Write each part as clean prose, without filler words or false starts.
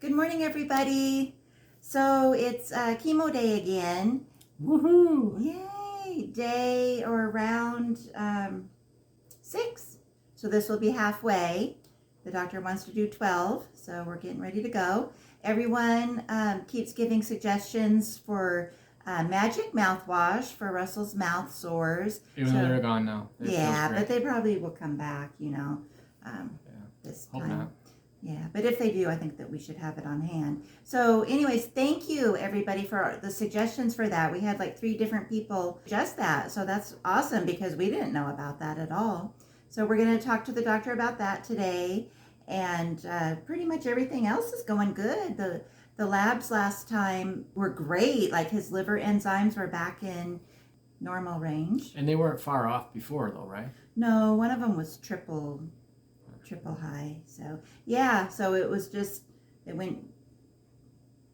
Good morning, everybody. So it's chemo day again. Woohoo! Yay! Day or around 6. So this will be halfway. The doctor wants to do 12, so we're getting ready to go. Everyone keeps giving suggestions for magic mouthwash for Russell's mouth sores. Even though they're gone now. Yeah, but they probably will come back, this Hope time. not. Yeah, but if they do, I think that we should have it on hand. So anyways, thank you everybody for the suggestions for that. We had like 3 different people suggest that. So that's awesome because we didn't know about that at all. So we're going to talk to the doctor about that today. And pretty much everything else is going good. The labs last time were great. Like his liver enzymes were back in normal range. And they weren't far off before though, right? No, one of them was triple high. So yeah, so it was just, it went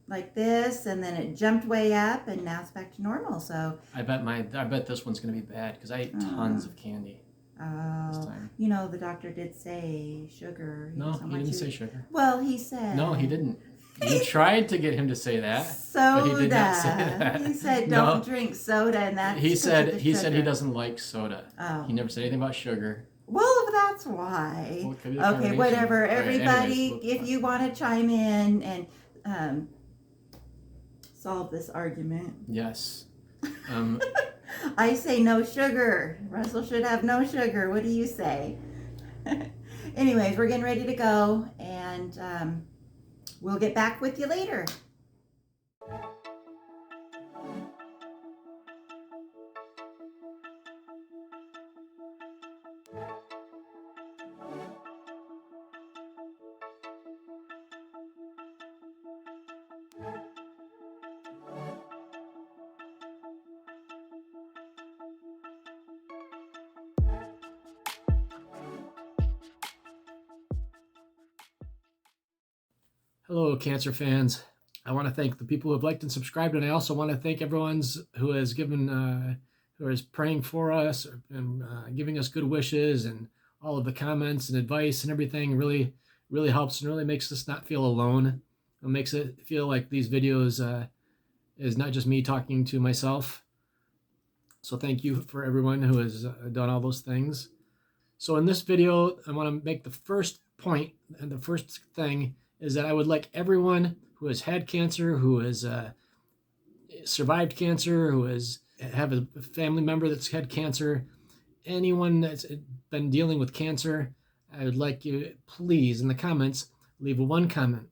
like this and then it jumped way up and now it's back to normal. So I bet this one's gonna be bad because I ate tons of candy this time. The doctor did say sugar. No, he didn't say sugar. Well, he said. No, he didn't. You tried to get him to say that, soda. but he did not say that. He said don't drink soda, and that's he said he doesn't like soda. Oh. He never said anything about sugar. Well, that's why. Well, okay, whatever. Right, Everybody, anyways, if you want to chime in and solve this argument. Yes. I say no sugar. Russell should have no sugar. What do you say? Anyways, we're getting ready to go, and we'll get back with you later. Hello, cancer fans. I want to thank the people who have liked and subscribed, and I also want to thank everyone who has who is praying for us and giving us good wishes, and all of the comments and advice and everything really, really helps and really makes us not feel alone. It makes it feel like these videos is not just me talking to myself. So thank you for everyone who has done all those things. So in this video, I want to make the first point, and the first thing is that I would like everyone who has had cancer, who has survived cancer, who have a family member that's had cancer, anyone that's been dealing with cancer, I would like you, please, in the comments, leave one comment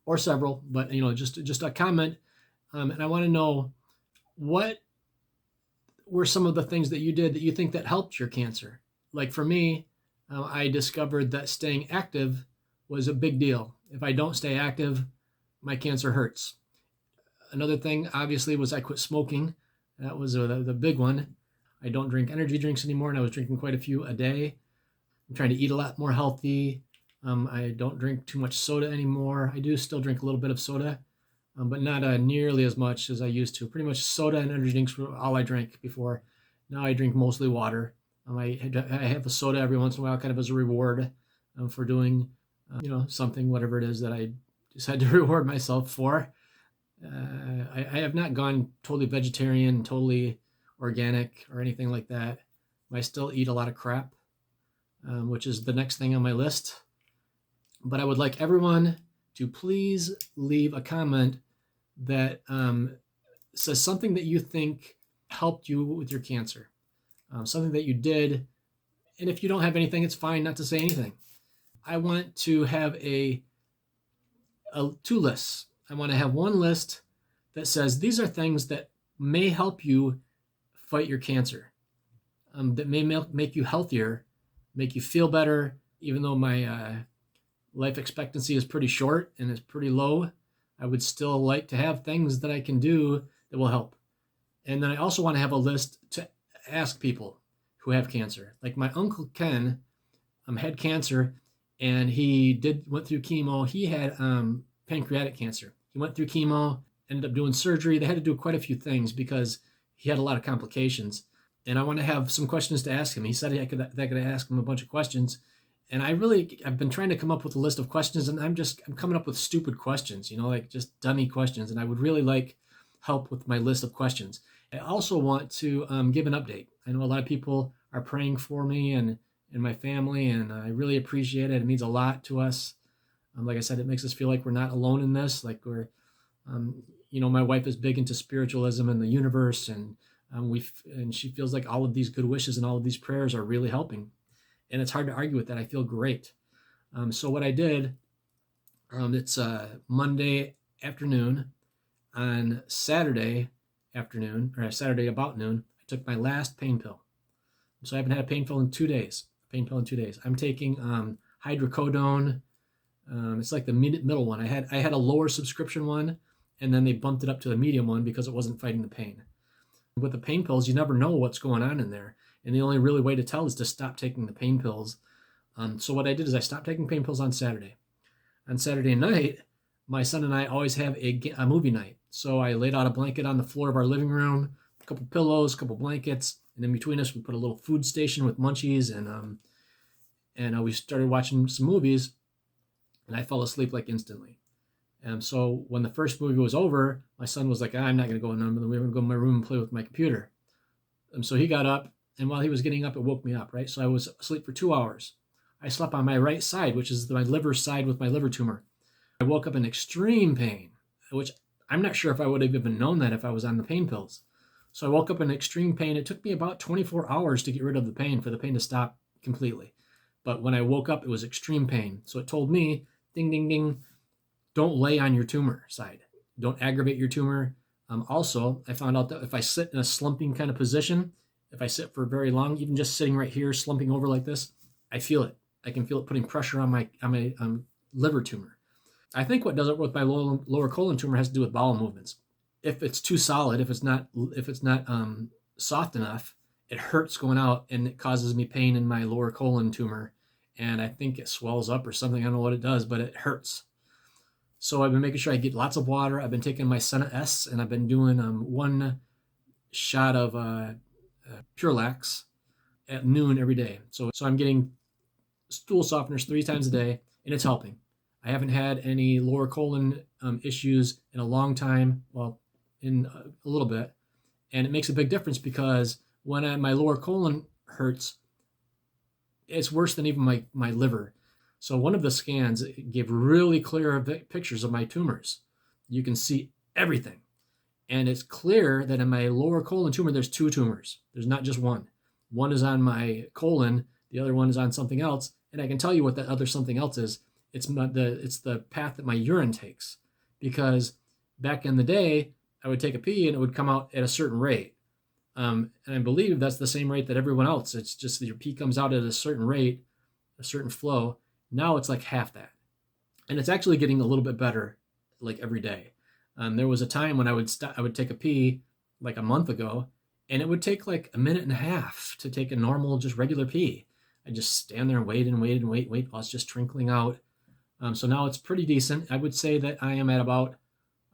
or several, but just a comment, and I want to know what were some of the things that you did that you think that helped your cancer. Like for me, I discovered that staying active was a big deal. If I don't stay active, my cancer hurts. Another thing, obviously, was I quit smoking. That was the big one. I don't drink energy drinks anymore, and I was drinking quite a few a day. I'm trying to eat a lot more healthy. I don't drink too much soda anymore. I do still drink a little bit of soda, but not nearly as much as I used to. Pretty much soda and energy drinks were all I drank before. Now I drink mostly water. I have a soda every once in a while, kind of as a reward for doing something, whatever it is that I just had to reward myself for. I have not gone totally vegetarian, totally organic or anything like that. I still eat a lot of crap, which is the next thing on my list. But I would like everyone to please leave a comment that says something that you think helped you with your cancer, something that you did. And if you don't have anything, it's fine not to say anything. I want to have two lists. I want to have one list that says these are things that may help you fight your cancer, that may make you healthier, make you feel better. Even though my life expectancy is pretty short and is pretty low, I would still like to have things that I can do that will help. And then I also want to have a list to ask people who have cancer. Like my Uncle Ken had cancer, and he went through chemo. He had pancreatic cancer. He went through chemo, ended up doing surgery. They had to do quite a few things because he had a lot of complications. And I want to have some questions to ask him. He said I could ask him a bunch of questions, And I've been trying to come up with a list of questions, and I'm coming up with stupid questions, like just dummy questions. And I would really like help with my list of questions. I also want to give an update. I know a lot of people are praying for me and my family, and I really appreciate it. It means a lot to us. Like I said, it makes us feel like we're not alone in this. Like my wife is big into spiritualism and the universe, and and she feels like all of these good wishes and all of these prayers are really helping. And it's hard to argue with that. I feel great. So what I did, it's Monday afternoon. On Saturday afternoon, or Saturday about noon, I took my last pain pill. So I haven't had a pain pill in 2 days. I'm taking hydrocodone. It's like the middle one. I had a lower subscription one, and then they bumped it up to the medium one because it wasn't fighting the pain. With the pain pills, you never know what's going on in there, and the only really way to tell is to stop taking the pain pills. So what I did is I stopped taking pain pills on Saturday. On Saturday night, my son and I always have a movie night. So I laid out a blanket on the floor of our living room, a couple pillows, a couple blankets, and in between us we put a little food station with munchies, and we started watching some movies, and I fell asleep like instantly. And so when the first movie was over, my son was like, I'm not going to go in. We're going to go in my room and play with my computer. And so he got up, and while he was getting up, it woke me up, right? So I was asleep for 2 hours. I slept on my right side, which is my liver side with my liver tumor. I woke up in extreme pain, which I'm not sure if I would have even known that if I was on the pain pills. So I woke up in extreme pain. It took me about 24 hours to get rid of the pain, for the pain to stop completely. But when I woke up, it was extreme pain. So it told me, ding, ding, ding, don't lay on your tumor side. Don't aggravate your tumor. Also, I found out that if I sit in a slumping kind of position, if I sit for very long, even just sitting right here, slumping over like this, I feel it. I can feel it putting pressure on my liver tumor. I think what does it with my lower colon tumor has to do with bowel movements. If it's too solid, if it's not soft enough, it hurts going out, and it causes me pain in my lower colon tumor. And I think it swells up or something. I don't know what it does, but it hurts. So I've been making sure I get lots of water. I've been taking my Senna S, and I've been doing 1 shot of Purelax at noon every day. So I'm getting stool softeners 3 times a day, and it's helping. I haven't had any lower colon issues in a long time, well, in a little bit. And it makes a big difference because when my lower colon hurts, it's worse than even my liver. So one of the scans gave really clear pictures of my tumors. You can see everything. And it's clear that in my lower colon tumor, there's 2 tumors. There's not just one. One is on my colon, the other one is on something else. And I can tell you what that other something else is. It's the path that my urine takes. Because back in the day, I would take a pee and it would come out at a certain rate. And I believe that's the same rate that everyone else. It's just that your pee comes out at a certain rate, a certain flow. Now it's like half that. And it's actually getting a little bit better like every day. There was a time when I would take a pee like a month ago, and it would take like a minute and a half to take a normal, just regular pee. I just stand there and wait while it's just trickling out. So now it's pretty decent. I would say that I am at about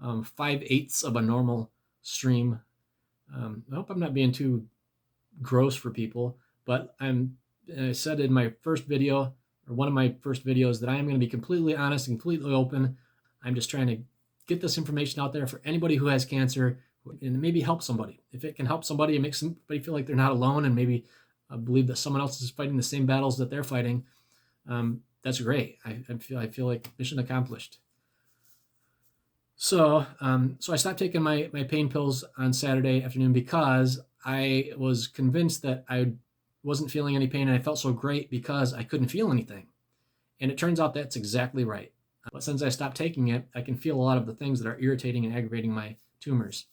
5/8 of a normal stream. I hope I'm not being too gross for people, but I said in my first video, or one of my first videos, that I am going to be completely honest and completely open. I'm just trying to get this information out there for anybody who has cancer, and maybe help somebody. If it can help somebody and make somebody feel like they're not alone, and maybe believe that someone else is fighting the same battles that they're fighting, that's great. I feel like mission accomplished. So I stopped taking my pain pills on Saturday afternoon because I was convinced that I wasn't feeling any pain, and I felt so great because I couldn't feel anything. And it turns out that's exactly right. But since I stopped taking it, I can feel a lot of the things that are irritating and aggravating my tumors.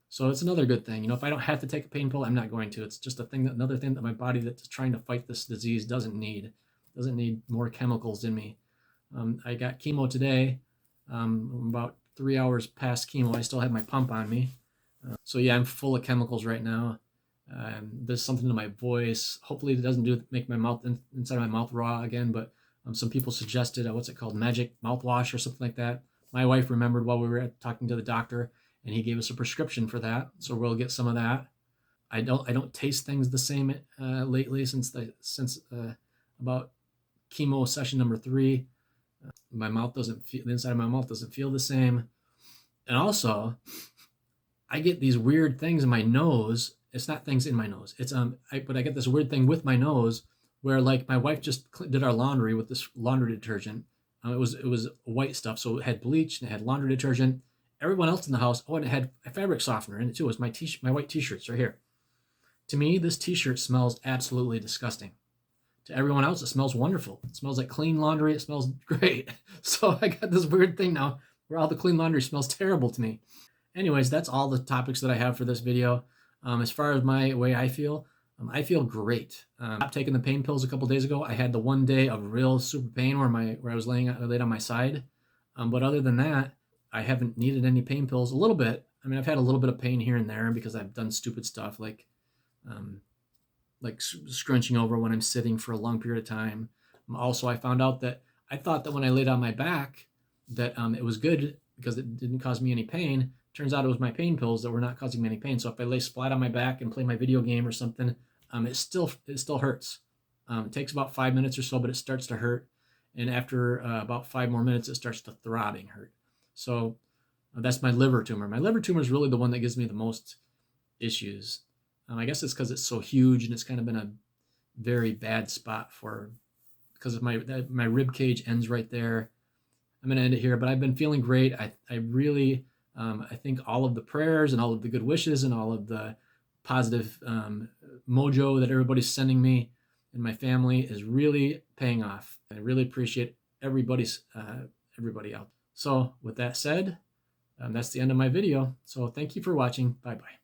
So it's another good thing. If I don't have to take a pain pill, I'm not going to. It's just another thing that my body that's trying to fight this disease doesn't need. Doesn't need more chemicals in me. I got chemo today. About 3 hours past chemo, I still have my pump on me. So yeah, I'm full of chemicals right now. There's something to my voice. Hopefully it doesn't make my mouth inside of my mouth raw again, but some people suggested what's it called, magic mouthwash or something like that. My wife remembered while we were talking to the doctor, and he gave us a prescription for that, so we'll get some of that. I don't taste things the same lately since about chemo session number 3. My mouth doesn't feel, the inside of my mouth doesn't feel the same. And also, I get these weird things in my nose. It's not things in my nose. It's but I get this weird thing with my nose where, like, my wife just did our laundry with this laundry detergent. It was white stuff, so it had bleach and it had laundry detergent. Everyone else in the house, and it had a fabric softener in it too. It was my white t-shirts right here. To me, this t-shirt smells absolutely disgusting. To everyone else, it smells wonderful. It smells like clean laundry. It smells great. So I got this weird thing now where all the clean laundry smells terrible to me. Anyways, that's all the topics that I have for this video. As far as my way I feel great. I stopped taking the pain pills a couple days ago. I had the one day of real super pain where I was laid on my side. But other than that, I haven't needed any pain pills. A little bit. I mean, I've had a little bit of pain here and there because I've done stupid stuff like scrunching over when I'm sitting for a long period of time. Also, I found out that I thought that when I laid on my back that it was good because it didn't cause me any pain. Turns out it was my pain pills that were not causing me any pain. So if I lay splat on my back and play my video game or something, it still hurts. It takes about 5 minutes or so, but it starts to hurt. And after about 5 more minutes, it starts to throbbing hurt. So that's my liver tumor. My liver tumor is really the one that gives me the most issues. I guess it's because it's so huge and it's kind of been a very bad spot because of my rib cage ends right there. I'm going to end it here, but I've been feeling great. I really, I think all of the prayers and all of the good wishes and all of the positive mojo that everybody's sending me and my family is really paying off. I really appreciate everybody out. So with that said, that's the end of my video. So thank you for watching. Bye-bye.